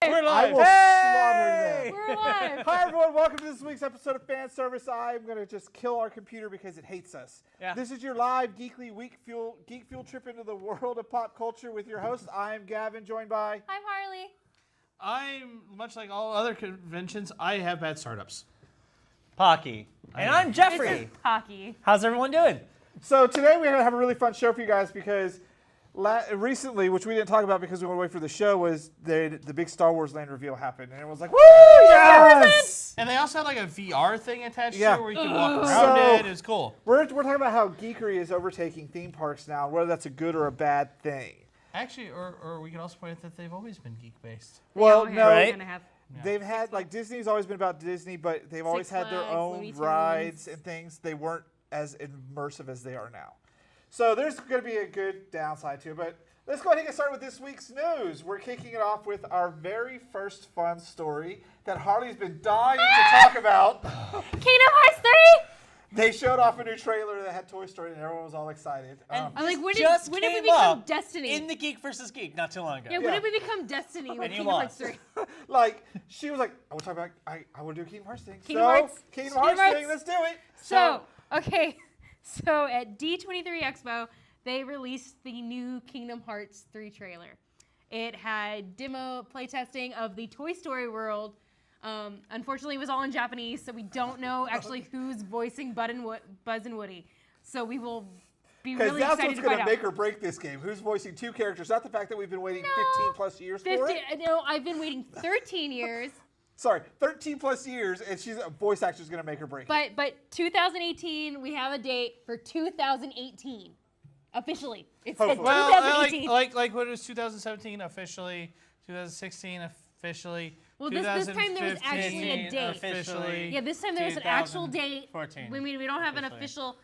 We're live. I will slaughter them. We're live. Hi everyone, welcome to this week's episode of Fanservice. I'm going to just kill our computer because it hates us. Yeah. This is your live Geekery Geek Fuel trip into the world of pop culture with your host. I'm Gavin, joined by... I'm Harley. I'm, much like all other conventions, I have bad startups. Pocky. And I'm This Jeffrey. is Pocky. How's everyone doing? So today we're going to have a really fun show for you guys because recently, which we didn't talk about because we want to wait for the show, was the big Star Wars land reveal happened. And it was like, woo, yes! And they also had like a VR thing attached Yeah. to it where you could walk around So- it. It was cool. We're talking about how Geekery is overtaking theme parks now, whether that's a good or a bad thing. Actually, or we can also point out that they've always been geek-based. Well, Yeah, no, we're Right? gonna have- they've had, like, Disney's always been about Disney, but they've always Six had their Flags, own Looney Tunes. rides and things. They weren't as immersive as they are now. So there's going to be a good downside to it, but let's go ahead and get started with this week's news. We're kicking it off with our very first fun story that Harley's been dying to talk about. Kingdom Hearts 3? They showed off a new trailer that had Toy Story, and everyone was all excited. And I'm like, when did Just we came become up Destiny? in the Geek versus Geek not too long ago. yeah, when Yeah. did we become Destiny with And you Kingdom Hearts lost. 3? Like, she was like, I want to talk about, I want to do a Kingdom Hearts thing. Kingdom Hearts. Kingdom Kingdom Hearts Hearts. thing, let's do it. So, okay. So at D23 Expo, they released the new Kingdom Hearts 3 trailer. It had demo playtesting of the Toy Story world. Unfortunately, it was all in Japanese, so we don't know actually who's voicing Buzz and Woody. So we will be Because really that's excited what's to going find to out. make or break this game. Who's voicing two characters, not the fact that we've been waiting No. 15 plus years for 50, it. no, I've been waiting 13 years. Sorry, 13 plus years, and she's a voice actor's going to make or break it. But 2018, we have a date for 2018. Officially. It said Hopefully. Well, 2018. like when it was 2017 officially, 2016 officially. Well, this time there was actually a 2015 date. Officially. Yeah, this time there was an actual date. 2014. We don't have an Officially. official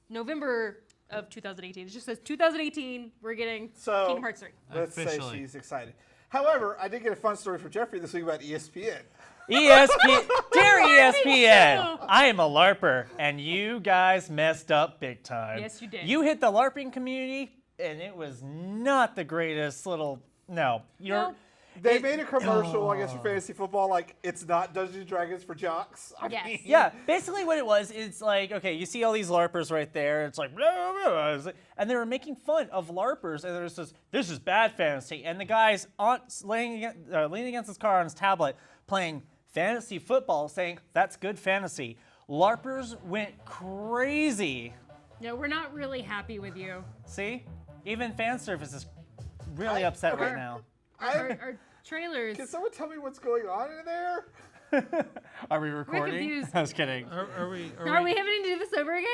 November of 2018. It just says 2018. We're getting So- Kingdom Hearts 3. Let's say Officially. she's excited. However, I did get a fun story from Jeffrey this week about ESPN. ESPN. Dear Already ESPN, so. I am a LARPer, and you guys messed up big time. Yes, you did. You hit the LARPing community, and it was not the greatest little. No, you're. No. They made a commercial, I guess, for fantasy football, like, it's not Dungeons & Dragons for jocks. I Yes. mean, Yeah, basically what it was, it's like, okay, you see all these LARPers right there, it's like, blah, blah, blah. It's like- and they were making fun of LARPers, and there's this is bad fantasy, and the guy's leaning against his car on his tablet playing fantasy football, saying, that's good fantasy. LARPers went crazy. No, we're not really happy with you. See? Even Fanservice is really upset right now. Our trailers. Can someone tell me what's going on in there? Are we recording? confused. I was kidding. Are we? Are we having to do this over again?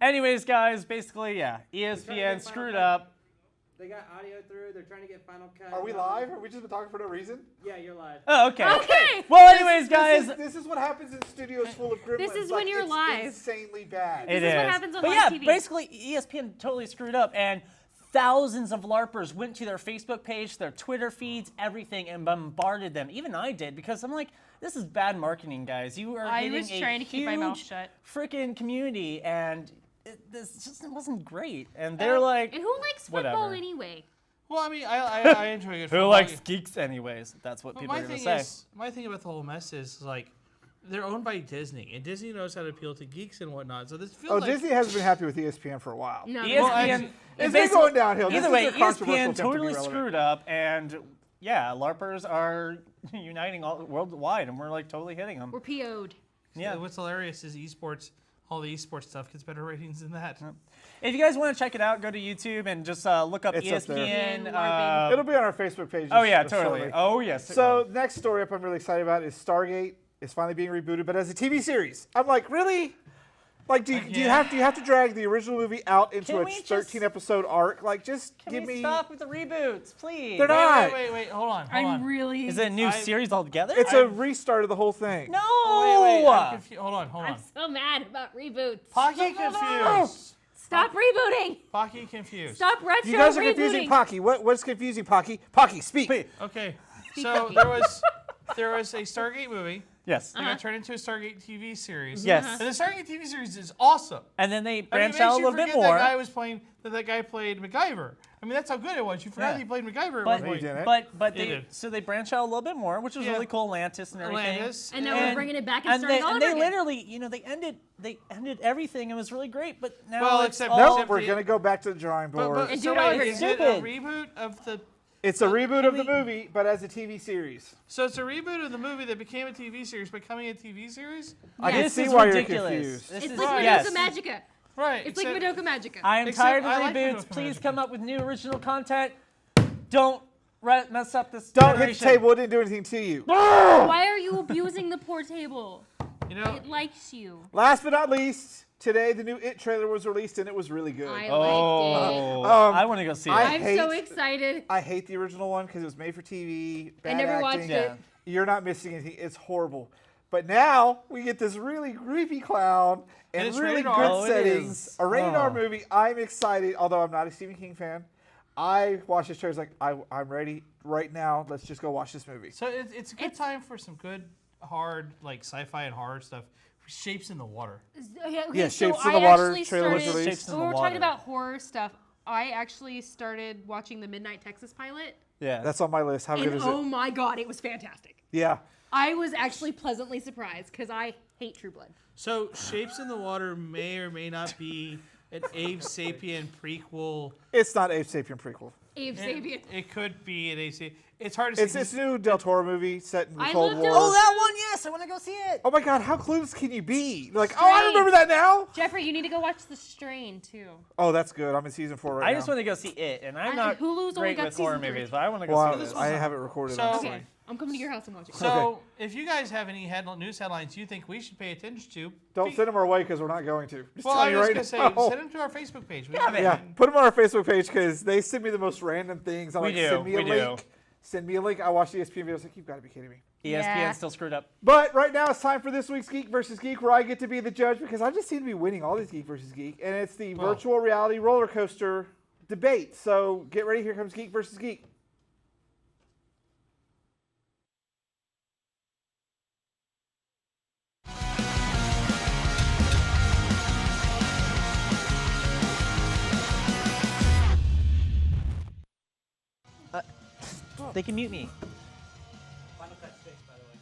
Anyways, guys, basically, yeah, ESPN screwed up. They got audio through. They're trying to get Final Cut. Are we live? Are we just been talking for no reason? Yeah, you're live. Oh, okay. Okay. Well, anyways, guys, This is what happens in studios full of gremlins. This is like, when you're it's live. insanely bad. it This is what is. happens on But live yeah, TV. basically, ESPN totally screwed up, and thousands of LARPers went to their Facebook page, their Twitter feeds, everything, and bombarded them. Even I did, because I'm like, this is bad marketing, guys. You are I hitting was a trying to keep my mouth huge shut. Freaking community, and this just wasn't great. And they're like, And who likes football whatever. anyway? Well, I mean, I enjoy good who football. likes geeks anyways? That's what But people my are going to thing say. is, my thing about the whole mess is like, they're owned by Disney, and Disney knows how to appeal to geeks and whatnot. So this feels Oh, like Disney hasn't been happy with ESPN for a while. No, ESPN, actually- It's been basically- going downhill. This Either is way, a controversial ESPN attempt to be totally relevant. screwed up, and yeah, LARPers are uniting all worldwide, and we're like totally hitting them. We're PO'd. Yeah. What's hilarious is esports. All the esports stuff gets better ratings than that. If you guys want to check it out, go to YouTube and just look up It's up there. ESPN. LARPing. It'll be on our Facebook page. Oh yeah, shortly. totally. Oh yes. it So will. next story up I'm really excited about is Stargate is finally being rebooted, but as a TV series. I'm like, really? Like, do you have to drag the original movie out into Can a we just- 13 episode arc? Like, just Can give we me. stop with the reboots, please? They're not. Wait, hold on. I'm really. Is it a new I- series altogether? It's a restart of the whole thing. no. Wait, I'm hold on. I'm so mad about reboots. Pocky confused. Stop rebooting. Pocky confused. Stop retro You guys are rebooting. confusing Pocky. What's confusing Pocky? Pocky, speak. Okay, so there was a Stargate movie Yes. They got turned into a Stargate TV series. Yes. And the Stargate TV series is awesome. And then they I mean, it branched makes out a you little bit forget more. that guy played MacGyver. I mean, that's how good it was. You forgot Yeah. that he played MacGyver at But, one he point. didn't. but They they did. so they branch out a little bit more, which was Yeah. really cool. Atlantis and everything. Atlantis. And now we're bringing it back and And starting they, all and over they again. literally, they ended everything. It was really great. But now Well, it's except- all, Nope, Except we're the- going to go back to the drawing board. But And so do it all wait, over is it a Stupid. reboot of the... it's a reboot of the we- movie, but as a TV series. So it's a reboot of the movie that became a TV series, becoming a TV series? I can This see is why ridiculous. you're confused. This It's is like Madoka yes. Magica. Right. It's like except- Madoka Magica. I am Except tired of I like reboots. Madoka Please Magica. come up with new original content. Don't mess up this Don't hit generation. the table. It didn't do anything to you. Why are you abusing the poor table? You know, It likes you. Last but not least, today the new It trailer was released, and it was really good. I liked it. Oh, Um, I want to go see it. I'm so hate- excited. I hate the original one because it was made for TV. Bad never acting. watched it. You're not missing anything. It's horrible. But now we get this really creepy clown And and it's really rated good R. Oh, it settings. is. A rated R Oh. movie. I'm excited, although I'm not a Stephen King fan. I watched this trailer. I'm ready right now. Let's just go watch this movie. so it's a good time for some good, hard, like sci-fi and horror stuff. Shapes in the Water. Okay, Yeah, so Shapes in I the Water actually trailer was started- released. Shapes in When the we're Water. talking about horror stuff, I actually started watching the Midnight Texas pilot. Yeah. That's on my list. How good And is oh it? my god, it was fantastic. Yeah. I was actually pleasantly surprised because I hate True Blood. So Shapes in the Water may or may not be an Abe Sapien prequel. It's not Ape Sapien prequel. Abe Sapien. It could be an Abe Sapien. It's hard to It's say. this new Del Toro movie set in the I Cold loved War. it. Oh, that one, yes. I want to go see it. Oh my god, how clueless can you be? Like, oh, I Strange. remember that now. Jeffrey, you need to go watch The Strain too. Oh, that's good. I'm in season 4 right now. I just want to go see it, and I'm not Hulu's only great got with horror season 3. movies, but I want to go Well, see this. I have it recorded. So- I'm Okay. sorry. I'm coming to your house and watching. So if you guys have any news headlines you think we should pay attention to, Don't send them our way because we're not going to. Just well, tell I you was right gonna say now. send them to our Facebook page. We Yeah, have it. Yeah, put them on our Facebook page because they send me the most random things. I'm We like, do, send me a we do. link. Send me a link. I watch the ESPN videos. Like, you've got to be kidding me. ESPN Yeah. still screwed up. But right now it's time for this week's Geek versus Geek, where I get to be the judge because I just seem to be winning all these Geek versus Geek, and it's the Well. virtual reality roller coaster debate. So get ready. Here comes Geek versus Geek. They can mute me. Final Cut 6, by the way.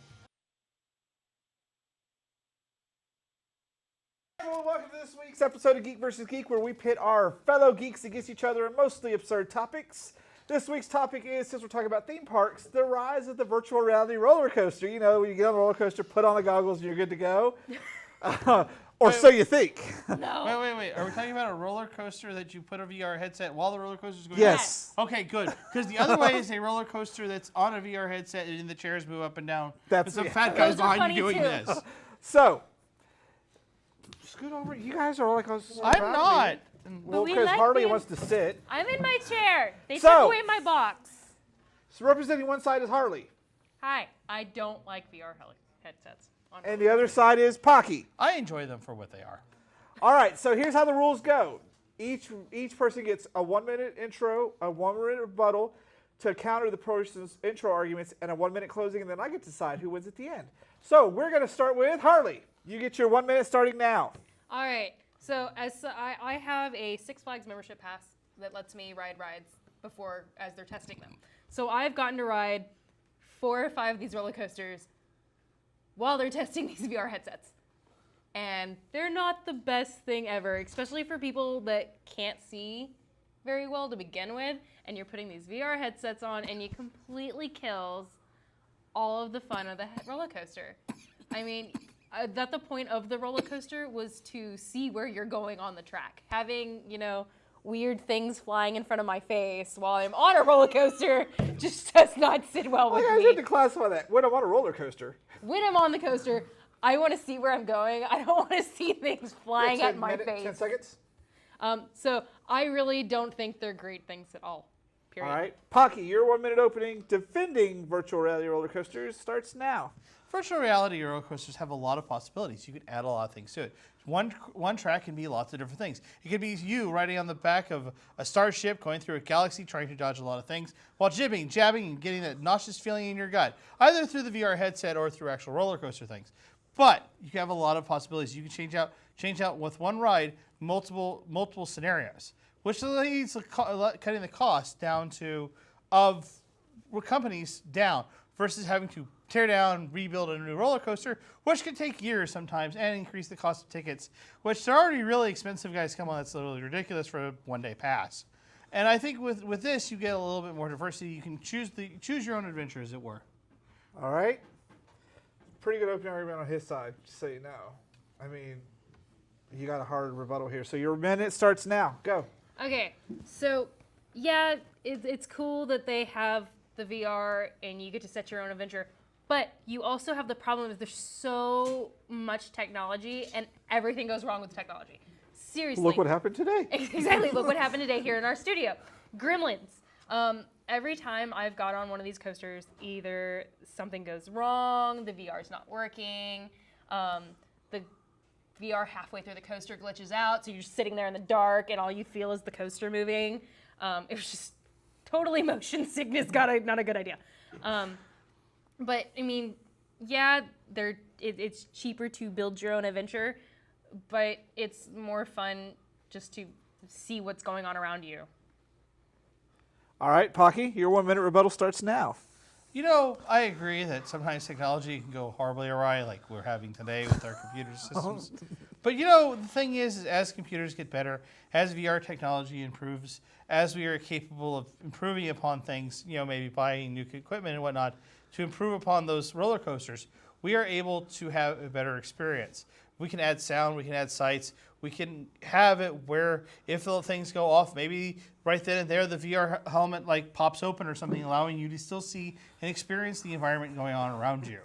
Everyone, welcome to this week's episode of Geek vs. Geek, where we pit our fellow geeks against each other in mostly absurd topics. This week's topic is, since we're talking about theme parks, the rise of the virtual reality roller coaster. You know, when you get on the roller coaster, put on the goggles, and you're good to go. Or so you think. No. Wait. Are we talking about a roller coaster that you put a VR headset while the roller coaster is going? Yes. Okay, good. Because the other way is a roller coaster that's on a VR headset and the chairs move up and down. That's- some yeah. fat guys Those are behind you funny doing too. this. So, scoot over. You guys are like, I'm not. Well, we because like Harley being- wants to sit. I'm in my chair. They So- took away my box. So representing one side is Harley, Hi. I don't like VR headsets. and the other side is Pocky. I enjoy them for what they are. All right, so here's how the rules go. Each person gets a 1-minute intro, a 1-minute rebuttal to counter the person's intro arguments, and a 1-minute closing, and then I get to decide who wins at the end. So we're going to start with Harley. You get your 1 minute starting now. All right. So I have a Six Flags membership pass that lets me ride rides as they're testing them. So I've gotten to ride 4 or 5 of these roller coasters while they're testing these VR headsets. And they're not the best thing ever, especially for people that can't see very well to begin with. And you're putting these VR headsets on, and it completely kills all of the fun of the roller coaster. I mean, that the point of the roller coaster was to see where you're going on the track. Having, weird things flying in front of my face while I'm on a roller coaster just does not sit well with I me. have to classify that. When I'm on a roller coaster. When I'm on the coaster, I want to see where I'm going. I don't want to see things flying at my face. 10 seconds. So I really don't think they're great things at all, period. All right. Pocky, your 1 minute opening defending virtual reality roller coasters starts now. Virtual reality roller coasters have a lot of possibilities. You can add a lot of things to it. One track can be lots of different things. It could be you riding on the back of a starship going through a galaxy trying to dodge a lot of things while jibbing, jabbing, and getting that nauseous feeling in your gut, either through the VR headset or through actual roller coaster things. But you can have a lot of possibilities. You can change out with one ride multiple scenarios, which leads to cutting the cost down to of companies down versus having to tear down, rebuild a new roller coaster, which can take years sometimes and increase the cost of tickets, which are already really expensive, guys. Come on, that's literally ridiculous for a one-day pass. And I think with this, you get a little bit more diversity. You can choose your own adventure, as it were. All right. Pretty good opening argument on his side, just so you know. I mean, you got a hard rebuttal here. So your minute starts now. Go. Okay, so yeah, it's cool that they have the VR and you get to set your own adventure, but you also have the problem of there's so much technology and everything goes wrong with the technology. Seriously. Look what happened today. Exactly, look what happened today here in our studio. Gremlins. Every time I've got on one of these coasters, either something goes wrong, the VR's not working, the VR halfway through the coaster glitches out, so you're just sitting there in the dark and all you feel is the coaster moving. It was just totally motion sickness, not a good idea. But I mean, yeah, it's cheaper to build your own adventure, but it's more fun just to see what's going on around you. All right, Pocky, your 1 minute rebuttal starts now. You know, I agree that sometimes technology can go horribly awry, like we're having today with our computer systems. But you know, the thing is as computers get better, as VR technology improves, as we are capable of improving upon things, you know, maybe buying new equipment and whatnot, to improve upon those roller coasters, we are able to have a better experience. We can add sound, we can add sights, we can have it where if the things go off, maybe right then and there the VR helmet like pops open or something, allowing you to still see and experience the environment going on around you.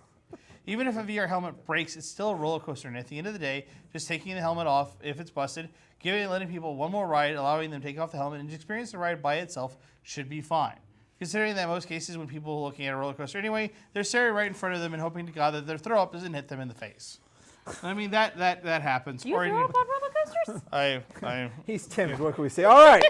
Even if a VR helmet breaks, it's still a roller coaster, and at the end of the day, just taking the helmet off if it's busted, letting people one more ride, allowing them to take off the helmet and experience the ride by itself should be fine. Considering that in most cases when people are looking at a roller coaster anyway, they're staring right in front of them and hoping to God that their throw up doesn't hit them in the face. I mean, that happens. Do you throw up on roller coasters? He's timid. What can we say? All right.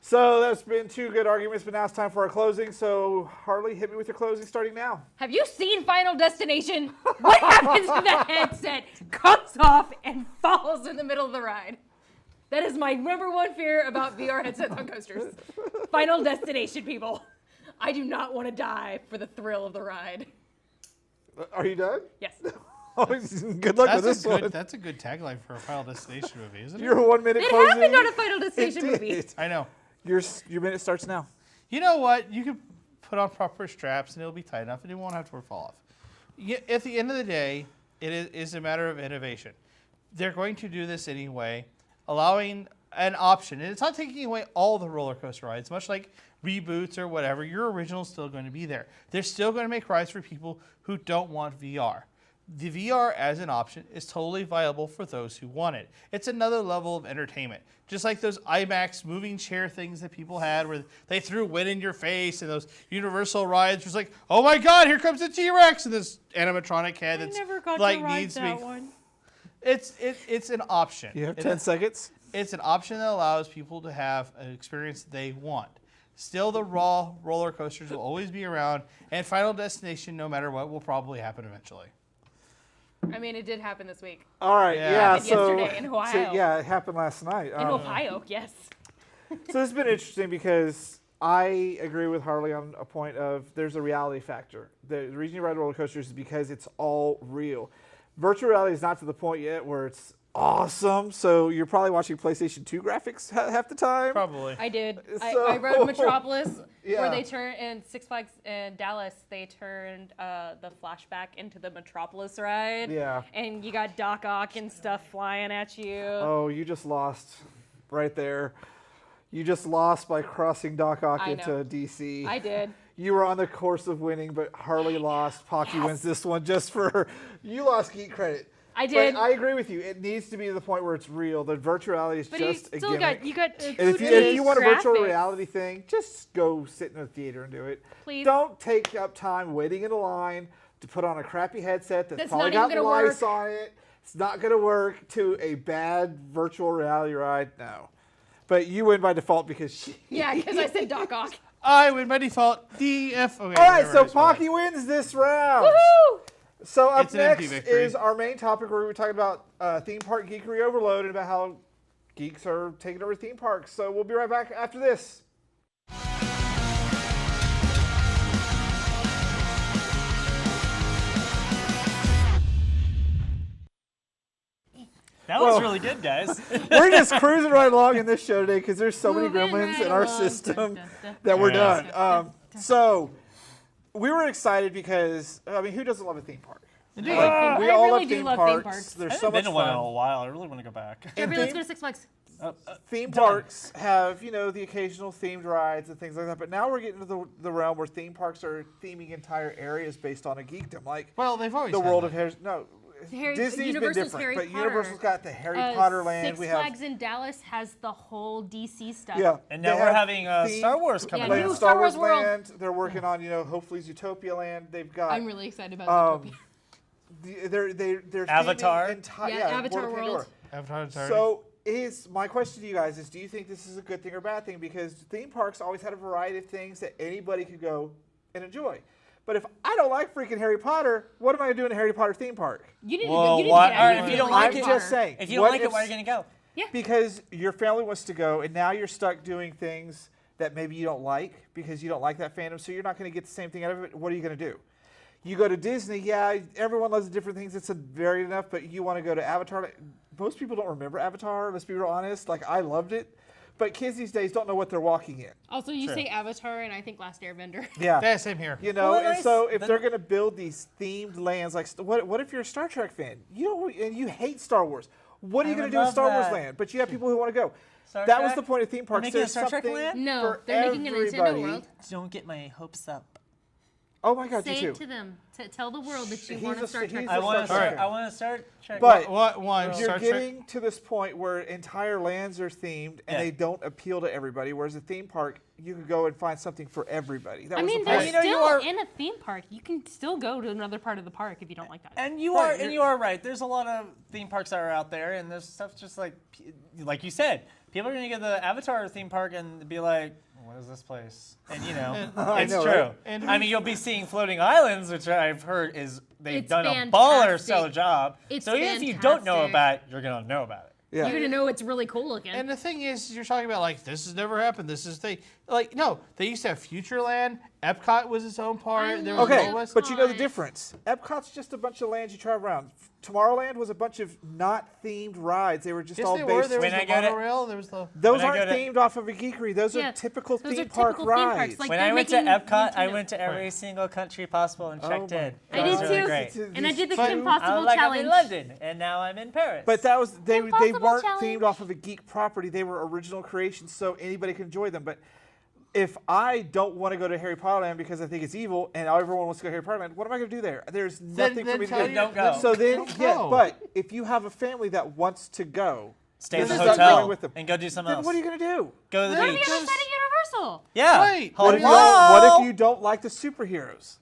So that's been two good arguments, but now it's time for our closing. So Harley, hit me with your closing starting now. Have you seen Final Destination? What happens when the headset comes off and falls in the middle of the ride? That is my number one fear about VR headsets on coasters. Final Destination, people. I do not want to die for the thrill of the ride. Are you done? Yes. Good luck with this one. That's a good tagline for a Final Destination movie, isn't it? Your 1 minute It closing. happened on a Final Destination It movie. did. I know. Your minute starts now. You know what? You can put on proper straps and it'll be tight enough and it won't have to fall off. At the end of the day, it is a matter of innovation. They're going to do this anyway, allowing an option. And it's not taking away all the roller coaster rides, much like reboots or whatever. Your original is still going to be there. They're still going to make rides for people who don't want VR. The VR as an option is totally viable for those who want it. It's another level of entertainment. Just like those IMAX moving chair things that people had where they threw wind in your face, and those Universal rides was like, oh my God, here comes the T-Rex, and this animatronic head that's like needs to be. one. It's an option. You have 10 seconds. It's an option that allows people to have an experience they want. Still, the raw roller coasters will always be around, and Final Destination, no matter what, will probably happen eventually. I mean, it did happen this week. All right. Yeah. Yeah. Happened yesterday in Ohio. Yeah, it happened last night. In Ohio, yes. So this has been interesting because I agree with Harley on a point of there's a reality factor. The reason you ride roller coasters is because it's all real. Virtual reality is not to the point yet where it's awesome. So you're probably watching PlayStation 2 graphics half the time. Probably. I did. So- I rode Metropolis, Yeah. where they turned, in Six Flags in Dallas, they turned the flashback into the Metropolis ride. Yeah. And you got Doc Ock and stuff flying at you. Oh, you just lost right there. You just lost by crossing Doc Ock I into know. DC. I did. You were on the course of winning, but Harley lost. Pocky wins this one just for you lost geek credit. I did. But I agree with you. It needs to be to the point where it's real. The virtual reality is But you just a still gimmick. got And 2D if you want a virtual graphics. reality thing, just go sit in a theater and do it. Please. Don't take up time waiting in a line to put on a crappy headset that's That's probably not got even gonna lice on it. It's not going to work to a bad virtual reality ride. No. But you win by default because Yeah, because I said Doc Ock. I win by default. DF. Okay, All right, whatever so it is, fine. Pocky wins this round. Woohoo! So up It's an empty next victory. is our main topic where we're talking about theme park geekery overload and about how geeks are taking over theme parks. So we'll be right back after this. That Well- was really good, guys. We're just cruising right along in this show today because there's so many Moving gremlins right in our along. system Dun, dun, that we're Yeah. done. So we were excited because, I mean, who doesn't love a theme park? I do. Like, I we all really love do theme love theme parks. parks. There's I so haven't much been to one in a fun. while. I really want to go back. And Everybody, let's theme- go to Six Flags. Theme Done. parks have, you know, the occasional themed rides and things like that, but now we're getting to the realm where theme parks are theming entire areas based on a geekdom, like Well, they've always the had world that. of Harry. No, Disney's been Universal's different, Harry but Potter. Universal's got the Harry Potter land. Six We have Flags in Dallas has the whole DC stuff. yeah, And they now we're have having themed Star Wars coming Yeah, land, new out. Star Wars world. land. They're working on, you know, hopefully Zootopia land. They've got I'm really excited about Zootopia. they're Avatar? theming Yeah, Avatar World of World. Pandora. Avatar, sorry. So my question to you guys is, do you think this is a good thing or bad thing? Because theme parks always had a variety of things that anybody could go and enjoy. But if I don't like freaking Harry Potter, what am I going to do in a Harry Potter theme park? You need Well, to, you need why- to get all out right, of if here you don't with like I'm Harry it- just Potter. saying. If you don't what like it, if- where are you going to go? Yeah. Because your family wants to go, and now you're stuck doing things that maybe you don't like because you don't like that fandom, so you're not going to get the same thing out of it. What are you going to do? You go to Disney, yeah, everyone loves different things. It's varied enough, but you want to go to Avatar. Most people don't remember Avatar, let's be real honest. Like, I loved it. But kids these days don't know what they're walking in. Also, you True. say Avatar, and I think Last Airbender. Yeah. Yeah, same here. You know, Well, and nice. so if Then- they're going to build these themed lands, like what if you're a Star Trek fan? You don't, and you hate Star Wars. What are you I going to would do in love Star Wars that. land? But you have people who want to go. Star That was Trek? the point of theme parks. making a There's Star Trek something land? No, for they're making a Nintendo everybody. World. Don't get my hopes up. Oh my God, Say you it too. to them. Tell the world that you He's want a- a Star Trek. he's I a want to Star start. Trek. I want to start. Trek. But What one? you're Star Trek? getting to this point where entire lands are themed and Yeah. they don't appeal to everybody. Whereas a theme park, you could go and find something for everybody. That I was mean, the they're point. you know, you still are- in a theme park. You can still go to another part of the park if you don't like that. And you Right, are right. There's a lot of theme parks that are out there, and there's stuff just like you said. People are gonna get the Avatar theme park and be like, "What is this place?" And you know, I it's know, true. right? And I mean, you'll be seeing floating islands, which I've heard is they've It's done a baller fantastic. stellar job. It's so even if you don't know fantastic. about it, you're gonna know about it. Yeah. You're gonna know it's really cool looking. And the thing is, you're talking about like this has never happened. This is thing. Like no, they used to have Futureland. Epcot was its own part. There was Okay, all this- but you know the Epcot. difference. Epcot's just a bunch of lands you travel around. Tomorrowland was a bunch of not themed rides. They were just Yes, all they based. were. There was When I the go to- monorail. There was the. Those when I aren't go to- themed off of a geekery. Those Yeah, are typical those are theme typical park theme parks, rides. like- When they're I went to making Epcot, I Nintendo. went to every single country possible and checked my in. I That did was really too. great. And I did the But- Kim I Possible was like, I'm challenge. in London, and now I'm in Paris. But that was they Impossible weren't challenge. themed off of a geek property. They were original creations, so anybody can enjoy them. But if I don't want to go to Harry Potter Land because I think it's evil, and everyone wants to go to Harry Potter Land, what am I going to do there? There's nothing for me to tell do. you- Don't go. So then, Don't yeah, go. but if you have a family that wants to go, Stay in the then start hotel going with them. and go do something Then else. what are you going to do? Go to the Then Go to beach. the other side of Universal. Yeah. Right. What if, you Hello? don't, what if you don't like the superheroes?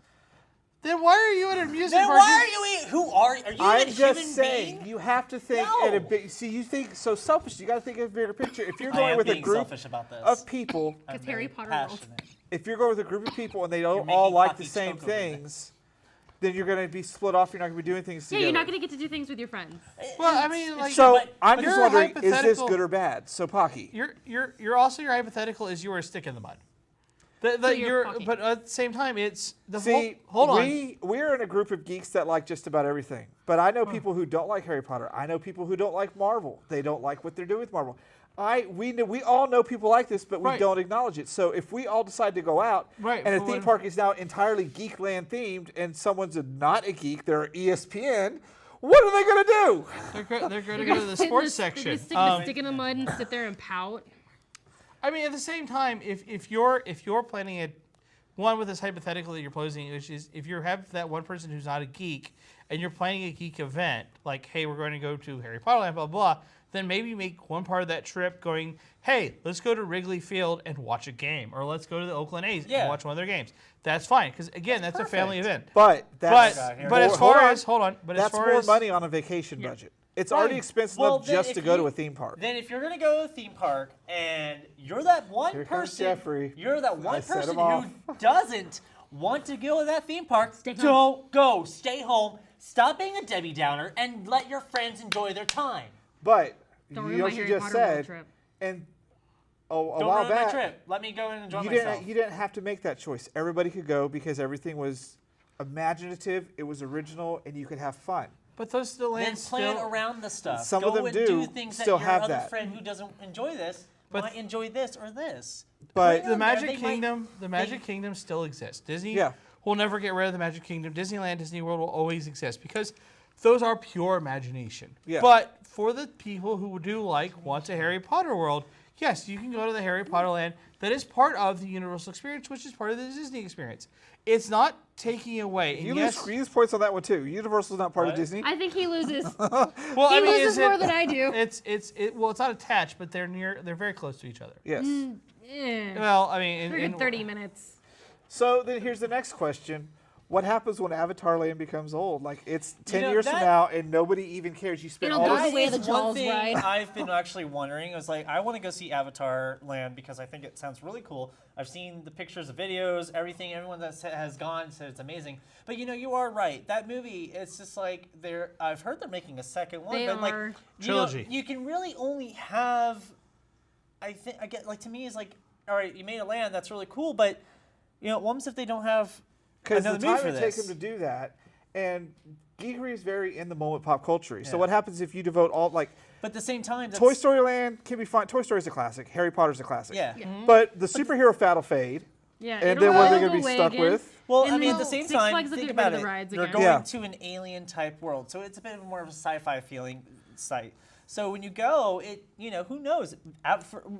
Then why are you at a music Then park? why are you? Who are you? I'm Even just human saying, being? you have to think No. at a big. See, you think so selfish. You got to think of a bigger picture. If you're I going am with a being group selfish about this. of people, I'm It's Harry very Potter World. passionate. if you're going with a group of people and they don't You're all making like the coffee same choke over there. things, then you're going to be split off. You're not going to be doing things Yeah, together. you're not gonna get to do things with your friends. Well, I mean, like So but I'm just your wondering, is this hypothetical- good or bad? So Pocky, you're also your hypothetical is you were a stick in the mud. you're Pocky. But at the same time, it's the see, hold on. we're in a group of geeks that like just about everything. But I know people who don't like Harry Potter. I know people who don't like Marvel. They don't like what they're doing with Marvel. We all know people like this, but we Right. don't acknowledge it. So if we all decide to go out, Right, and a for theme when- park is now entirely Geekland themed, and someone's not a geek, they're ESPN. What are they gonna do? They're going to go to the Sit in sports They're section. gonna stick the stick in the mud and sit there and pout. I mean, at the same time, if you're planning one with this hypothetical that you're posing, which is if you have that one person who's not a geek and you're planning a geek event, like, hey, we're going to go to Harry Potter Land, blah, blah, blah, then maybe make one part of that trip going, hey, let's go to Wrigley Field and watch a game, or let's go to the Oakland A's and watch one of their games. That's fine, because again, that's a family event. But that's But as far as that's more money on a vacation budget. It's already expensive enough just to go to a theme park. Then if you're gonna go to a theme park and you're that one Here comes person, Jeffrey. you're that one I set person him off. who doesn't want to go to that theme park, Stay home. don't go. Stay home. Stop being a Debbie Downer and let your friends enjoy their time. But Don't you ruin know my what you Harry just Potter world said, trip. and a Don't while ruin my back, trip. Let me go and enjoy you myself. didn't have to make that choice. Everybody could go because everything was imaginative, it was original, and you could have fun. But those still Then lands plan still. around the stuff. Some go of them and do things still that your have other that. friend who doesn't enjoy this But- might enjoy this or this. But The Magic they might- Kingdom, the Magic Kingdom still exists. Disney Yeah. will never get rid of the Magic Kingdom. Disneyland, Disney World will always exist because those are pure imagination. Yeah. But for the people who do want a Harry Potter world, yes, you can go to the Harry Potter land that is part of the Universal experience, which is part of the Disney experience. It's not taking away. And you yes, lose points on that one too. Universal's not part of What? Disney. I think he loses. well, He I mean, loses is more it, than I do. Well, it's not attached, but they're very close to each other. Yes. Eh. Well, I mean, For a good 30 minutes. So then here's the next question. What happens when Avatar Land becomes old? Like, it's 10 know, years from that- now and nobody even cares. You spend It'll all go this... the way of the That is one Jaws thing ride. I've been actually wondering. I was like, I want to go see Avatar Land because I think it sounds really cool. I've seen the pictures, the videos, everything. Everyone that has gone said it's amazing. But you are right. That movie, it's just like I've heard they're making a second one. They but like, are. Trilogy. You can really only have. I get like to me is like, all right, you made a land that's really cool, but what happens if they don't have Because the another movie time for it takes this? them to do that, and Geekery is very in the moment pop culture. So what happens if you devote all, like, But at the same time, Toy Story Land can be fine. Toy Story's a classic. Harry Potter's a classic. Yeah. But the superhero fad will fade. Yeah. And it'll then what are they all going to be go away stuck again. with? Well, And I mean, at then the same Six time, Flags will think get rid about of it. the rides You're again. going Yeah. to an alien type world, so it's a bit more of a sci-fi feeling site. So when you go, who knows?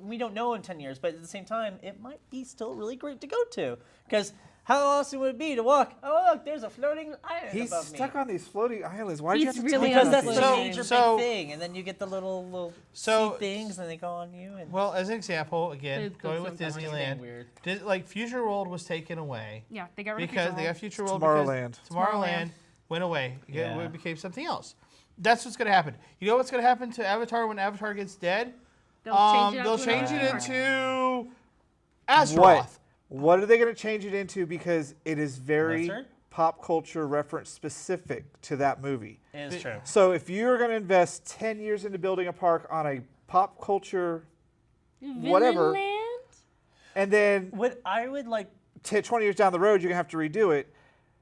We don't know in 10 years, but at the same time, it might be still really great to go to. Because how awesome would it be to walk? Oh, look, there's a floating island He's above me. stuck on these floating islands. Why do you have He's to really tell Because me that's about the these? major So- big thing, and then you get the little So- sea things, and they go on you. And Well, as an example, again, It's going with sometimes Disneyland, weird. like Future World was taken away Yeah, they got rid because of they got Future World Tomorrowland. because Tomorrowland went away. Yeah. It became something else. That's what's going to happen. You know what's going to happen to Avatar when Avatar gets dead? They'll change it, They'll out to change another it park. into Azeroth. What are they going to change it into? Because it is very Blizzard? pop culture reference specific to that movie. It is true. So if you're going to invest 10 years into building a park on a pop culture, whatever, Vinland? and then What I would like 20 years down the road, you're going to have to redo it,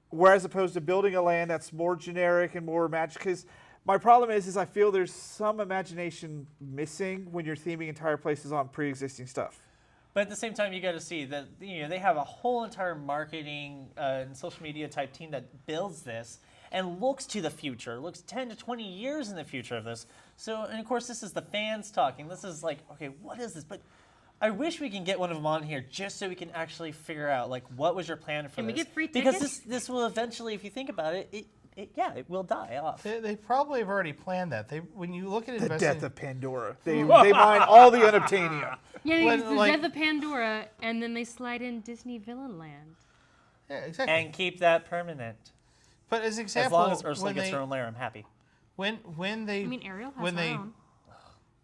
whereas opposed to building a land that's more generic and more magic. Because my problem is I feel there's some imagination missing when you're theming entire places on pre-existing stuff. But at the same time, you got to see that they have a whole entire marketing and social media type team that builds this and looks to the future, looks 10 to 20 years in the future of this. So, and of course, this is the fans talking. This is like, okay, what is this? But I wish we can get one of them on here just so we can actually figure out like what was your plan for Can we this? get free Because tickets? this will eventually, if you think about it, it will die off. They probably have already planned that. When you look at The investing, death of Pandora. They mine all the unobtainium. Yeah, When, it's the like- Death of Pandora, and then they slide in Disney Villain Land. yeah, exactly. And keep that permanent. But as an As example, long as Ursula when gets they, her own lair, I'm happy. when they I mean, Ariel has when her they own.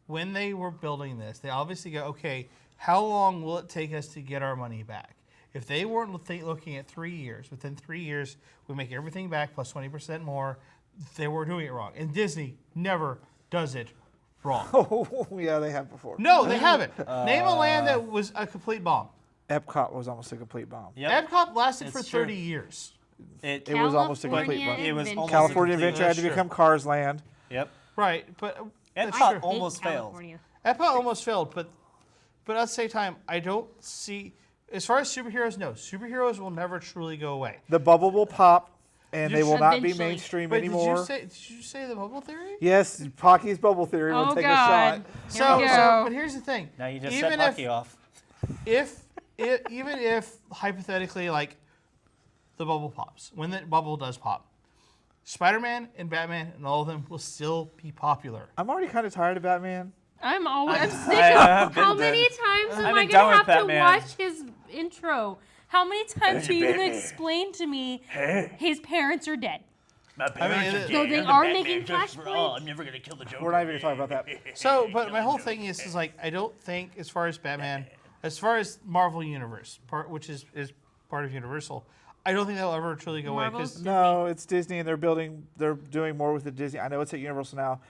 when they were building this, they obviously go, okay, how long will it take us to get our money back? If they weren't looking at 3 years, within 3 years we make everything back plus 20% more, they were doing it wrong. And Disney never does it wrong. Oh, yeah, they have before. No, they haven't. Name a land that was a complete bomb. Epcot was almost a complete bomb. Yep. Epcot lasted It's for true. 30 years. It It was almost a complete California bomb. It was Adventure. almost California complete- Adventure had to that's become Cars Land. Yep. Right, but that's Epcot true. almost failed. California. Epcot almost failed, but at the same time, I don't see. As far as superheroes, no, superheroes will never truly go away. The bubble will pop, and You they will should- not be Eventually. mainstream But anymore. did you say the bubble theory? Yes, Pocky's bubble theory will Oh, take God. a shot. Here we go. But here's the thing. Now you just Even set Bucky off. if even if hypothetically, like, the bubble pops, when the bubble does pop, Spider-Man and Batman and all of them will still be popular. I'm already kind of tired of Batman. I'm sick have of been how done. many times am I've I been done gonna with have to Batman. watch his intro? How many times are you gonna explain to me his parents are dead? My parents are So they are making flashpoints. I'm never gonna kill the Joker. We're not even gonna talk about that. So, but my whole thing is like, I don't think, as far as Batman, as far as Marvel Universe, which is part of Universal, I don't think that'll ever truly go away. Marvel's- Because No, it's Disney, and they're doing more with the Disney. I know it's at Universal now.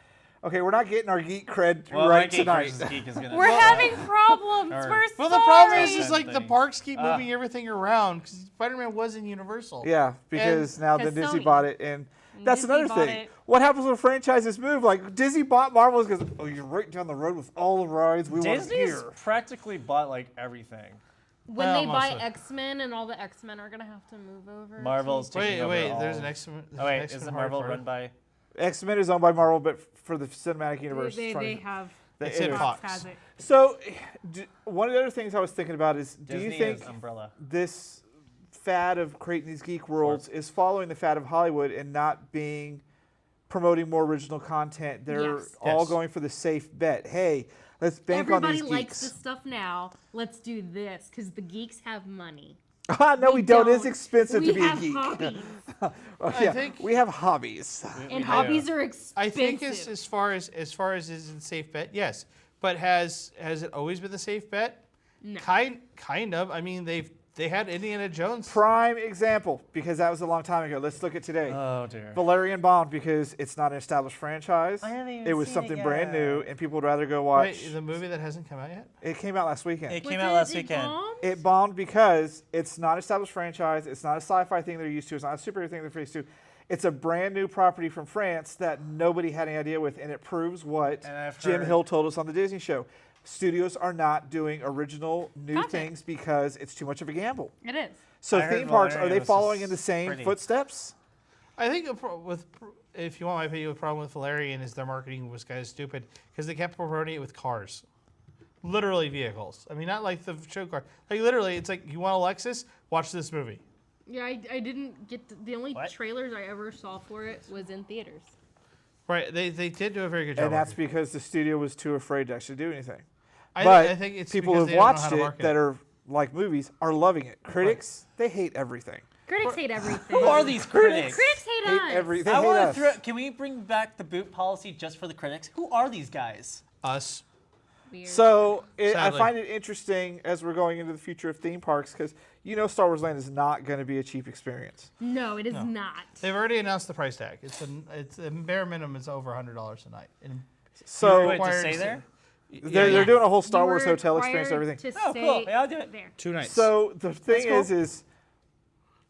Okay, we're not getting our geek cred Well, right my Geek tonight. versus Geek is gonna. We're having problems. Or- We're well, the problem sorry. is like the Thing. parks keep moving everything around because Spider-Man was in Universal. Yeah, because now the 'cause Disney Sony. bought it, and that's Disney another bought thing. it. What happens when franchises move? Like Disney bought Marvel because you're right down the road with all the rides we want Disney's here. practically bought like everything. When Well, they buy mostly. X-Men and all the X-Men are gonna have to move over. Marvel's to- taking Wait, over there's all- an X-Men. Oh wait, is the Marvel run by? X-Men is owned by Marvel, but for the cinematic universe, They, it's trying they to- have. It's in Fox Fox. has it. So, one of the other things I was thinking about is, do Disney you think is Umbrella. this fad of creating these geek worlds is following the fad of Hollywood and not promoting more original content? They're Yes. all Yes. going for the safe bet. Hey, let's bank on Everybody these likes geeks. this stuff now. Let's do this because the geeks have money. No, we don't. It's don't. expensive We to be a have geek. hobbies, Oh, I yeah, think- we have hobbies. and do. hobbies are expensive. I think as far as is a safe bet, yes. But has it always been the safe bet? No. Kind of. I mean, they had Indiana Jones. Prime example, because that was a long time ago. Let's look at today. Oh dear. Valerian Bond, because it's not an established franchise. I haven't even It was seen something it brand yet. new, and people would rather go watch. Wait, the movie that hasn't come out yet? It came out last weekend. It Was came out last it weekend. bombed? It bombed because it's not an established franchise. It's not a sci-fi thing they're used to. It's not a superhero thing they're used to. It's a brand new property from France that nobody had any idea with, and it proves what And I've Jim heard- Hill told us on the Disney show. Studios are not doing original new Content. things because it's too much of a gamble. It is. So I heard theme parks, are Valerian they was following just in the same pretty. footsteps? I think if you want my opinion, the problem with Valerian is their marketing was kind of stupid because they kept promoting it with cars, literally vehicles. I mean, not like the show car. Like literally, it's like you want a Lexus, watch this movie. Yeah, I didn't get the only What? trailers I ever saw for it was in theaters. Right? They did do a very good job. And that's marketing. because the studio was too afraid to actually do anything. I But think it's people because who've they don't know watched how to it market that are like movies are loving it. Critics, they hate everything. Critics hate everything. Who are these critics? Critics hate us. They I hate want us. to throw. Can we bring back the boot policy just for the critics? Who are these guys? us. Weird. So I Sadly. find it interesting as we're going into the future of theme parks because Star Wars Land is not going to be a cheap experience. no, it is not. They've already announced the price tag. It's the bare minimum is over $100 a night. And So Wait, to required stay to- there? they're Yes. doing a whole Star You Wars were hotel experience and required everything. To Oh, stay cool. Yeah, I'll do it. there. 2 nights. So the thing cool. is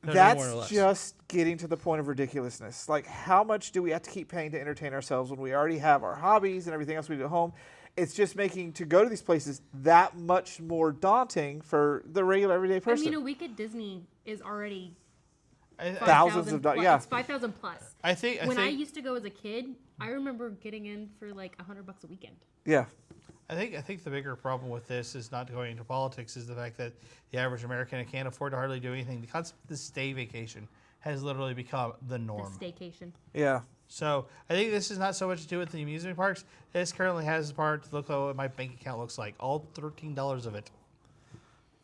No more or that's less. just getting to the point of ridiculousness. Like, how much do we have to keep paying to entertain ourselves when we already have our hobbies and everything else we do at home? It's just making to go to these places that much more daunting for the regular everyday I person. mean, a week at Disney is already Thousands of $5,000 dollars, yeah. It's 5,000 plus. I think When I used to go as a kid, I remember getting in for like $100 a weekend. Yeah. I think the bigger problem with this is not going into politics is the fact that the average American can't afford to hardly do anything. The concept of the stay vacation has literally become the The norm. staycation. Yeah. So I think this is not so much to do with the amusement parks. This currently has the part to look at what my bank account looks like. All $13 of it.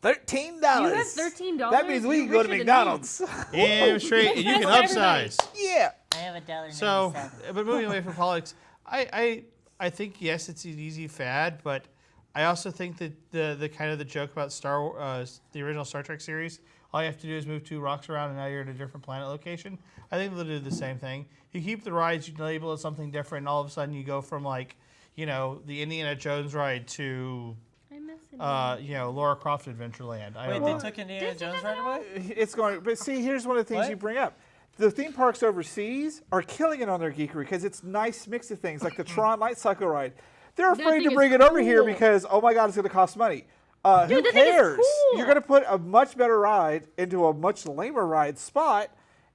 $13. You have $13? That means we You're can go to richer than McDonald's. Damn straight, and you can That's everybody. upsize. Yeah. I have $1.97. So, but moving away from politics, I think yes, it's an easy fad, but I also think that the kind of the joke about the original Star Trek series, all you have to do is move 2 rocks around and now you're at a different planet location. I think they'll do the same thing. You keep the rides, you label it something different, and all of a sudden you go from like, the Indiana Jones ride to I miss it. Laura Croft Adventureland. I Wait, don't they know. took Indiana Jones right away? It's going, but see, here's one of the things What? you bring up. The theme parks overseas are killing it on their geekery because it's nice mix of things, like the Tron Light Cycle ride. They're afraid thing to is bring it over here cool. because, oh my God, it's going to cost money. Who Dude, that thing is cares? cool. You're going to put a much better ride into a much lamer ride spot,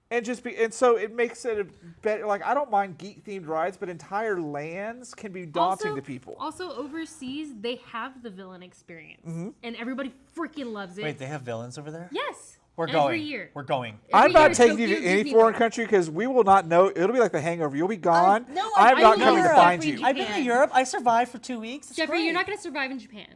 And so it makes it a better. Like, I don't mind geek themed rides, but entire lands can be daunting to people. Also, overseas, they have the villain experience. And everybody freaking loves it. Wait, they have villains over there? Yes. We're every going. year. We're going. I'm Every not year, taking you to Tokyo any Disney foreign World. country because we will not know. It'll be like the Hangover. You'll be gone. No, I'm not I coming to know find Jeffrey, you. I've been to Europe. I survived for 2 weeks. It's Jeffrey, great. you're not going to survive in Japan.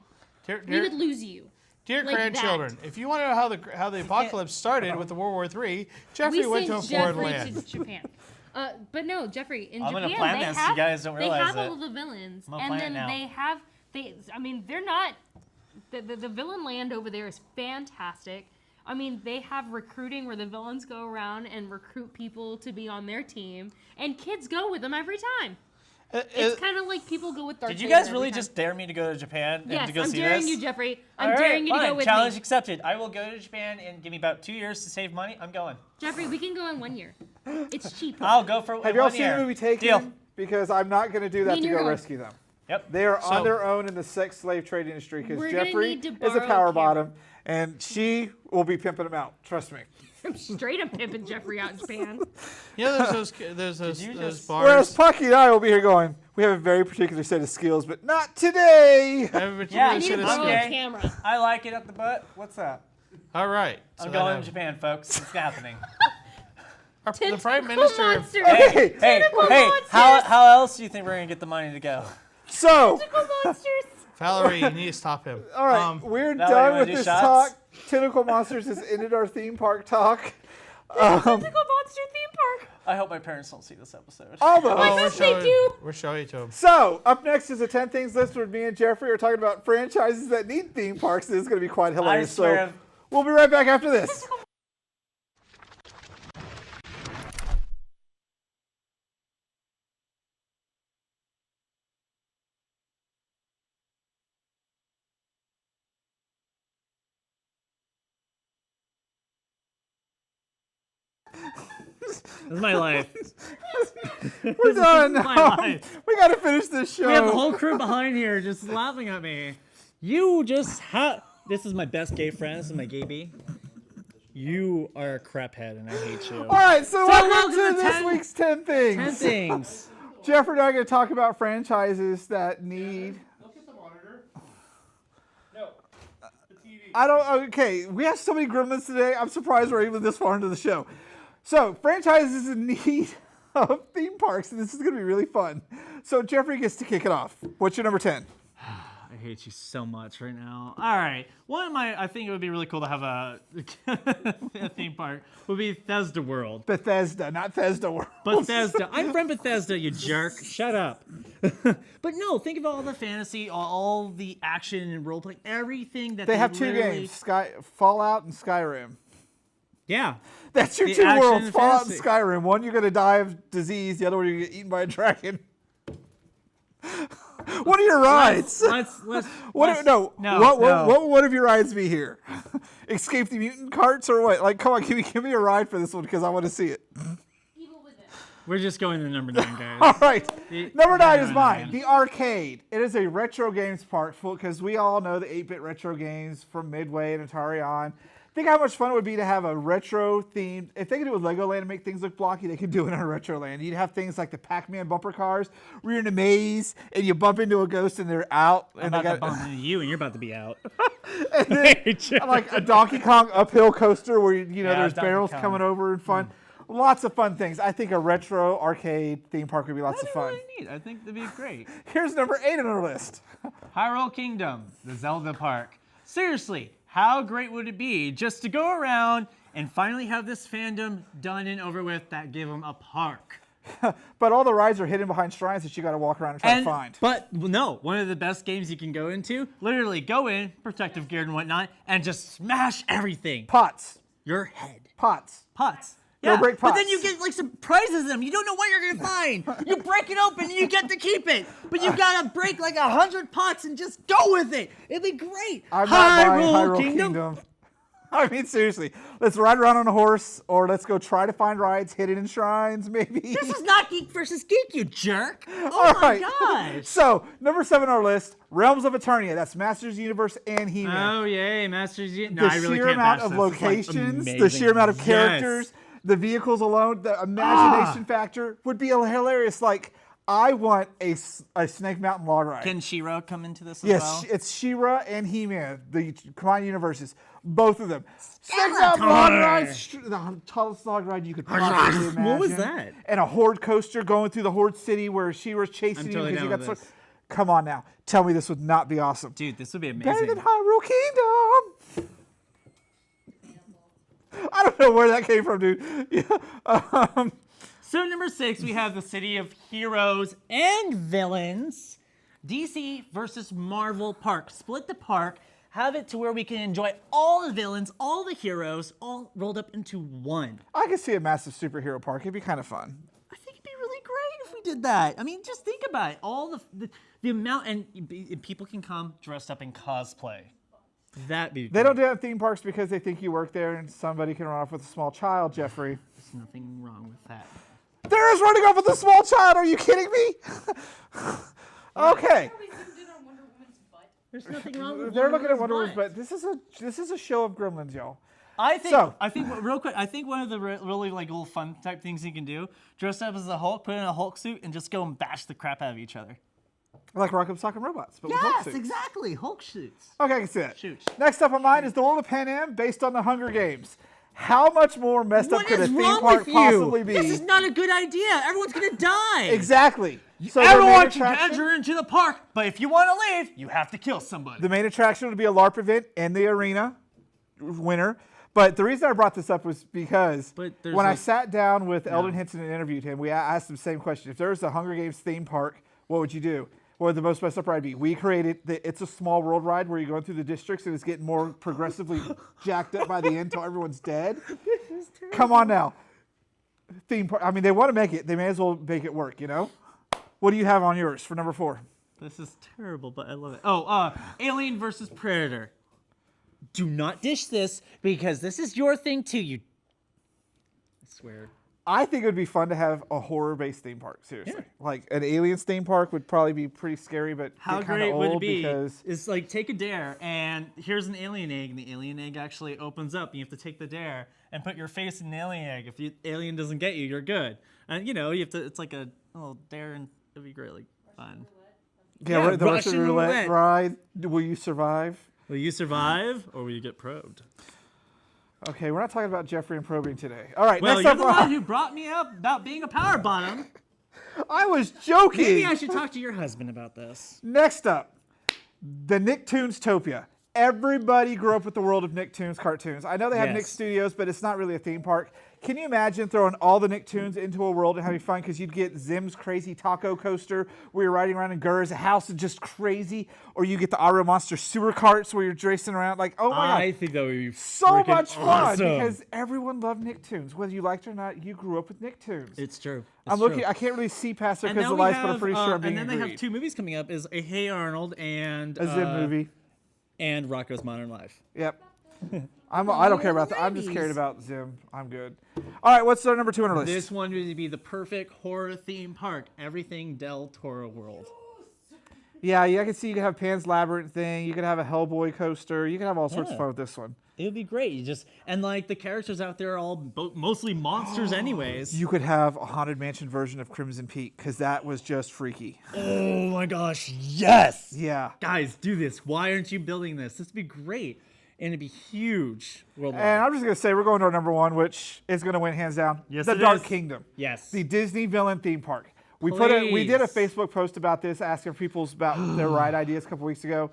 Dear, We would lose you. dear like grandchildren, if you want to know how the apocalypse started with the World War III, Jeffrey We went to a sent foreign Jeffrey land. to Japan. But no, Jeffrey, in I'm Japan, gonna plan they this. have, You guys don't realize they have it. all of the villains. I'm gonna And plan it then now. I mean, they're not, the villain land over there is fantastic. I mean, they have recruiting where the villains go around and recruit people to be on their team, and kids go with them every time. It's kind of like people go with Darth Did you Vader guys every really time. just dare me to go to Japan and Yes, to go I'm see daring this? you, Jeffrey. All I'm right, daring you to fine. go with Challenge me. accepted. I will go to Japan and give me about 2 years to save money. I'm going. Jeffrey, we can go in 1 year. It's cheaper. I'll go for Have y'all 1 seen year. the movie Taken? Deal. Because I'm not going to do that Me and to you're go going. rescue them. Yep. They are on So- their own in the sex slave trade industry because We're gonna Jeffrey need to is a borrow power a camera. bottom, and she will be pimping them out. Trust me. I'm straight up pimping Jeffrey out in Japan. You know, there's those you those just- Whereas bars. Pucky and I will be here going, we have a very particular set of skills, but not today. I have a Yeah, particular I need to set of borrow skills. a Okay. camera. I like it up the butt. What's up? All right. I'm so going then, to Japan, folks. It's happening. the Prime Tentacle Minister. monsters. Hey, Hey, how else do you think we're gonna get the money to go? so, Tentacle monsters. Valerie, you need to stop him. all right, we're Valerie, done wanna with do this shots? talk. Tentacle Monsters has ended our theme park talk. Tentacle monster theme park. I hope my parents don't see this episode. Almost. my we're gosh, they showing, do. we're showing it to him. So, up next is a 10 things list where me and Jeffrey are talking about franchises that need theme parks. This is going to be quite hilarious. swear. So, we'll be right back after this. This is my life. We're done. my life. We got to finish this show. We have the whole crew behind here just laughing at me. You just have. This is my best gay friend. This is my gay bee. You are a craphead, and I hate you. All right, so welcome welcome to to this 10 week's 10 things. 10 things. Jeffrey and I are going to talk about franchises that need. Look at the monitor. No, the TV. I don't. Okay, we have so many gremlins today. I'm surprised we're even this far into the show. So, franchises in need of theme parks, and this is going to be really fun. So, Jeffrey gets to kick it off. What's your number 10? I hate you so much right now. All right. I think it would be really cool to have a theme park, would be Bethesda World. Bethesda, not Thesda World. Bethesda. I'm from Bethesda, you jerk. Shut up. But no, think of all the fantasy, all the action and role play, everything that They have two literally- games, Fallout and Skyrim. Yeah. That's your The two action worlds, and Fallout and fantasy. Skyrim. One, you're going to die of disease. The other one, you're going to get eaten by a dragon. What are your rides? Let's What would of your rides be here? Escape the mutant carts or what? Like, come on, give me a ride for this one because I want to see it. Evil Within. We're just going to number 9, guys. All right, number 9 is no, mine. no. The arcade. It is a retro games park because we all know the 8-bit retro games from Midway and Atari on. Think how much fun it would be to have a retro themed. If they could do it with Legoland and make things look blocky, they could do it in a retro land. You'd have things like the Pac-Man bumper cars where you're in a maze and you bump into a ghost and they're out. I'm And about they to bump into you, and you're about to be out. and then, like a Donkey Kong uphill coaster where Yeah, there's Donkey barrels Kong. coming over and fun. Lots of fun things. I think a retro arcade theme park would be lots of That's fun. really neat. I think that'd be great. Here's number 8 on our list. Hyrule Kingdom, the Zelda Park. Seriously, how great would it be just to go around and finally have this fandom done and over with that give them a park? But all the rides are hidden behind shrines that you got to walk around and try to find. But no, one of the best games you can go into, literally go in, protective gear and whatnot, and just smash everything. Pots. Your head. Pots. Pots. Go Yeah, break but then pots. you get like surprises them. You don't know what you're gonna find. You break it open and you get to keep it. But you gotta break like 100 pots and just go with it. It'd be great. I'm not buying Hyrule Kingdom. I mean, seriously. Let's ride around on a horse or let's go try to find rides hidden in shrines, maybe. This is not Geek versus Geek, you jerk. All Oh my right. gosh. So, number 7 on our list, Realms of Eternia. That's Masters Universe and He-Man. Oh yay, Masters. No, The I really sheer can't amount match of this. This is, like, locations, the amazing. sheer amount of Yes. characters, the vehicles alone, the imagination factor would be hilarious. Like, I want a Snake Mountain log ride. Can She-Ra come into this as Yes, well? it's She-Ra and He-Man, the combined universes, both of them. Snake Mountain log ride, the tallest log ride you could possibly imagine. What was that? And a Horde coaster going through the Horde City where She-Ra's chasing I'm you totally because you down got with so. this. Come on now, tell me this would not be awesome. Dude, this would be Better amazing. than Hyrule Kingdom. I don't know where that came from, dude. Yeah. So number 6, we have the City of Heroes and Villains. DC versus Marvel Park. Split the park, have it to where we can enjoy all the villains, all the heroes, all rolled up into one. I could see a massive superhero park. It'd be kind of fun. I think it'd be really great if we did that. I mean, just think about it. All the amount, and people can come dressed up in cosplay. That'd be They don't do that in theme parks because they think you work there and somebody can run off with a small child, Jeffrey. There's nothing wrong with that. There is running off with a small child. Are you kidding me? Okay. There's nothing wrong with They're looking at Wonder Woman's Woman, butt. but this is a show of gremlins, y'all. I think, So- real quick, I think one of the really like little fun type things you can do, dress up as the Hulk, put in a Hulk suit, and just go and bash the crap out of each other. Like Rock'em Sock'em Robots, but with Hulk suits. exactly. Hulk suits. Okay, I can see that. Shoot. Next up on mine is the world of Pan Am based on the Hunger Games. How much more messed up What could a is theme wrong park with you? possibly be? This is not a good idea. Everyone's gonna die. Exactly. So the main Everyone can attraction- enter into the park, but if you want to leave, you have to kill somebody. The main attraction would be a LARP event in the arena, winter. But the reason I brought this up was because But there's when I a- sat down with Eldon Henson and interviewed him, we asked him the same question. If there was a Hunger Games theme park, what would you do? What would the most messed up ride be? We created the It's a Small World ride where you're going through the districts and it's getting more progressively jacked up by the end until everyone's dead. Come on now. Theme park. I mean, they want to make it. They may as well make it work, you know? What do you have on yours for number 4? This is terrible, but I love it. Oh, Alien versus Predator. Do not dish this because this is your thing too. I swear. I think it would be fun to have a horror-based theme park. Seriously, like an Aliens theme park would probably be pretty scary, but How get kinda great would it old be? because It's like take a dare, and here's an alien egg, and the alien egg actually opens up, and you have to take the dare and put your face in the alien egg. If the alien doesn't get you, you're good. And you have to. It's like a little dare, and it'd be really fun. yeah, the Russian Russian roulette ride. Will you survive? Will you survive, or will you get probed? Okay, we're not talking about Jeffrey and probing today. All right, Well, next you're up. the one who brought me up about being a power bottom. I was joking. Maybe I should talk to your husband about this. Next up, the Nicktoons Topia. Everybody grew up with the world of Nicktoons cartoons. I know they have Yes. Nick Studios, but it's not really a theme park. Can you imagine throwing all the Nicktoons into a world and having fun? Because you'd get Zim's crazy taco coaster where you're riding around in Gurr's house and just crazy, or you get the Ario Monster sewer carts where you're racing around. Like, oh my god, think that would be so freaking much fun awesome. because everyone loved Nicktoons, whether you liked it or not. You grew up with Nicktoons. It's true. I'm looking. I can't really see past it And because now of the we lights, but I'm pretty sure I'm being and then they have agreed. 2 movies coming up: is a Hey Arnold and A Zim movie. and Rocko's Modern Life. Yep. I don't care about that. I'm just caring about Zim. I'm good. All right, what's our number 2 on our list? This one would be the perfect horror theme park. Everything Del Toro world. Yeah, I can see you could have Pan's Labyrinth thing. You could have a Hellboy coaster. You can have all sorts of Yeah. fun with this one. It would be great. You just and like the characters out there are all mostly monsters, anyways. You could have a Haunted Mansion version of Crimson Peak because that was just freaky. Oh my gosh, yes! Yeah. Guys, do this. Why aren't you building this? This would be great, and it'd be huge worldwide. And I'm just going to say we're going to our number 1, which is going to win hands down. Yes, The it Dark is. Kingdom. Yes. The Disney villain theme park. We did a Please. Facebook post about this, asking people about their ride ideas a couple weeks ago.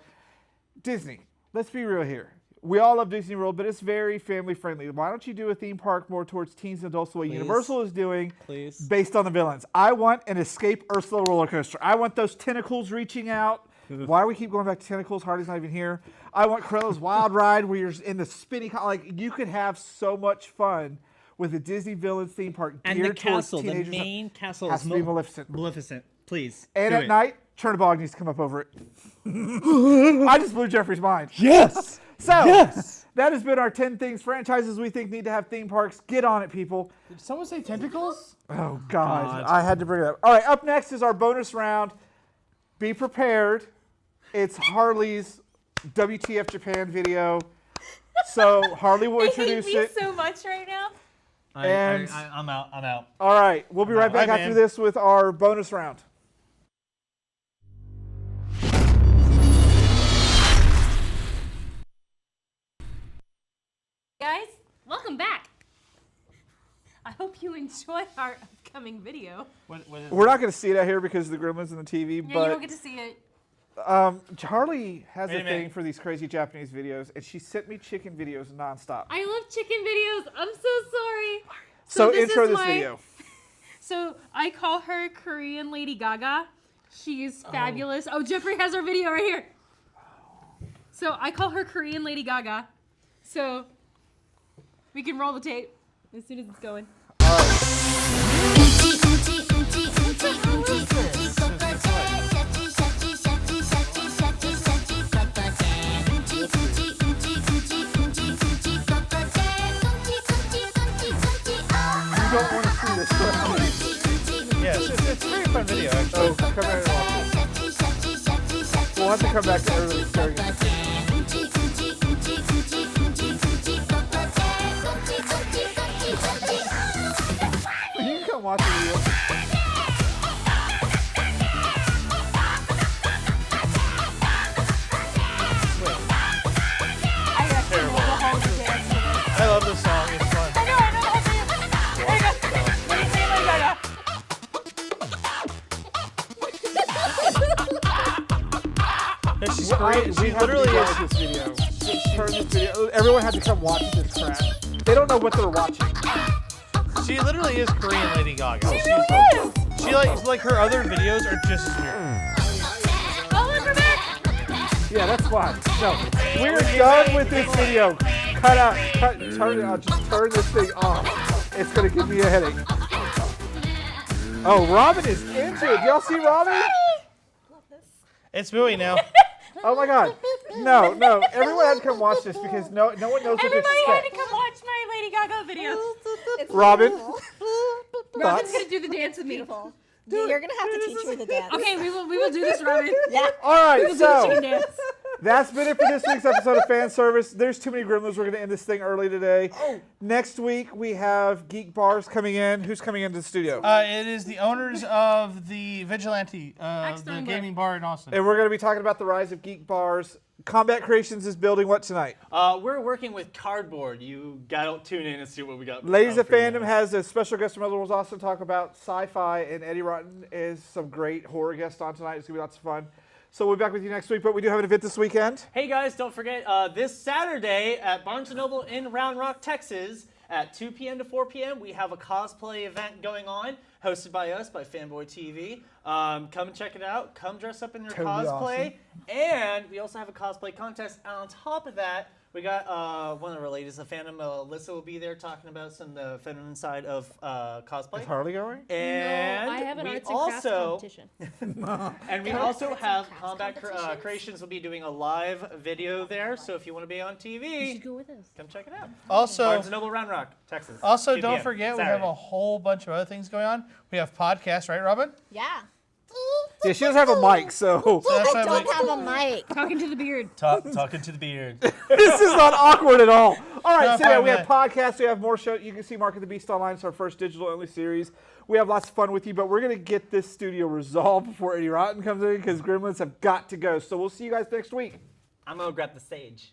Disney, let's be real here. We all love Disney World, but it's very family friendly. Why don't you do a theme park more towards teens and adults the way Please. Universal is doing Please. based on the villains? I want an Escape Ursula roller coaster. I want those tentacles reaching out. Why do we keep going back to tentacles? Hardy's not even here. I want Cruella's Wild Ride where you're in the spinning, like you could have so much fun with a Disney villains theme park And the geared towards castle, the teenagers. main castle has is to be Maleficent. Maleficent, please. And do at it. night, Chernabog needs to come up over it. I just blew Jeffrey's mind. Yes. So, Yes. that has been our 10 things franchises we think need to have theme parks. Get on it, people. Did someone say tentacles? Oh, God. God. I had to bring it up. All right, up next is our bonus round. Be prepared. It's Harley's WTF Japan video. So, Harley will I hate introduce me it. so much right now. And- I'm out. I'm out. All right, we'll be right back Bye, after man. this with our bonus round. Guys, welcome back. I hope you enjoy our upcoming video. What is We're not going to see it out here because of the gremlins and the TV, Yeah, you but don't get to see it. Charlie has Wait a a minute. thing for these crazy Japanese videos, and she sent me chicken videos nonstop. I love chicken videos. I'm so sorry. So this intro is this my- video. So I call her Korean Lady Gaga. She's fabulous. Oh, Jeffrey has her video right here. So I call her Korean Lady Gaga. So we can roll the tape as soon as it's going. You don't want to see this. trust me. Yes, it's a very fun video, actually. Oh, come back and watch it. We'll have to come back to everybody staring at this. You can come watch the video. I love this song. It's fun. No, she's great. We She have to literally watch is. this video. Turn this video. Everyone had to come watch this crap. They don't know what they're watching. She literally is Korean Lady Gaga. She really is. She like her other videos are just as weird. Oh, look, we're back. Yeah, that's fine. No, we're done with this video. Cut out. Turn it out. Just turn this thing off. It's gonna give me a headache. Oh, Robin is into it. Y'all see Robin? It's Bowie now. Oh my God. No. Everyone had to come watch this because no one knows what to Everybody had to expect. come watch my Lady Gaga video. Robin, Robin's thoughts? gonna do the dance with me. Beautiful. You're gonna have to teach me the dance. Okay, we will do this, Robin. Yeah. All right, We'll do the chicken so dance. that's been it for this week's episode of Fan Service. There's too many gremlins. We're going to end this thing early today. Next week, we have Geek Bars coming in. Who's coming into the studio? It is the owners of the Vigilante, the Axstone Bar. gaming bar in Austin. And we're going to be talking about the rise of Geek Bars. Combat Creations is building what tonight? We're working with cardboard. You gotta tune in and see what we got. Ladies of for you Fandom guys. has a special guest from Other Worlds Austin talk about sci-fi, and Eddie Rotten is some great horror guests on tonight. It's going to be lots of fun. So we'll be back with you next week, but we do have an event this weekend. Hey guys, don't forget this Saturday at Barnes & Noble in Round Rock, Texas at 2 p.m. to 4 p.m. we have a cosplay event going on hosted by us, by Fanboy TV. Come and check it out. Come dress up in your Totally cosplay. And we also have a cosplay contest. And on top of that, we got one of our ladies of fandom, Alyssa, will be there talking about some of the feminine side of cosplay. Is Harley going? And no, I have an we arts and crafts also competition. and we also have Combat Creations will be doing a live video there. So if you want to be on You TV, should go with us. come check it out. Also, Barnes & Noble Round Rock, Texas. also 2 don't p.m. forget we Saturday. have a whole bunch of other things going on. We have podcasts, right, Robin? Yeah. Yeah, she doesn't have a mic, so So that's I why don't have a mic. Talking to the beard. Talking to the beard. this is not awkward at all. All right, No, so yeah, fine, we have man. podcasts. We have more shows. You can see Mark of the Beast online. It's our first digital-only series. We have lots of fun with you, but we're going to get this studio resolved before Eddie Rotten comes in because Gremlins have got to go. So we'll see you guys next week. I'm gonna grab the stage.